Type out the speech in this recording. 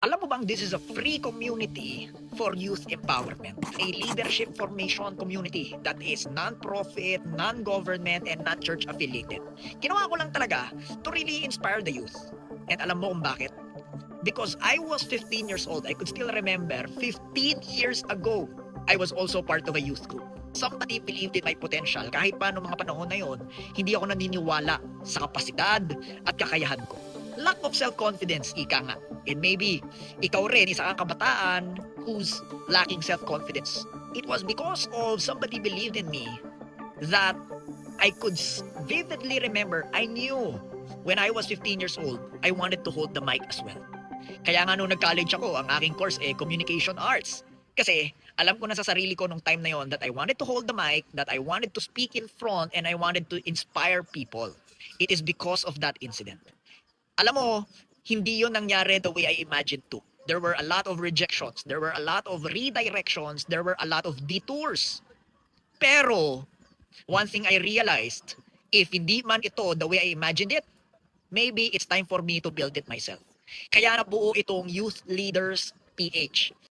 Alam mo bang this is a free community for youth empowerment, a leadership formation community that is non-profit, non-government, and non-church affiliated. Ginawa ko lang talaga to really inspire the youth. And alam mo kung bakit? Because I was 15 years old. I could still remember 15 years ago, I was also part of a youth group. Somebody believed in my potential. Kahit pa noong mga panahon na yon, hindi ako naniniwala sa kapasidad at kakayahan ko. Lack of self-confidence, ika nga. And maybe, ikaw rin, isa kang kabataan who's lacking self-confidence. It was because of somebody believed in me that I could vividly remember, I knew when I was 15 years old, I wanted to hold the mic as well. Kaya nga nung nag-college ako, ang aking course communication arts. Kasi alam ko na sa sarili ko nung time na yon that I wanted to hold the mic, that I wanted to speak in front, and I wanted to inspire people. It is because of that incident. Alam mo, hindi yon nangyari the way I imagined to. There were a lot of rejections, there were a lot of redirections, there were a lot of detours. Pero, one thing I realized, if hindi man ito the way I imagined it, maybe it's time for me to build it myself. Kaya nabuo itong Youth Leaders PH.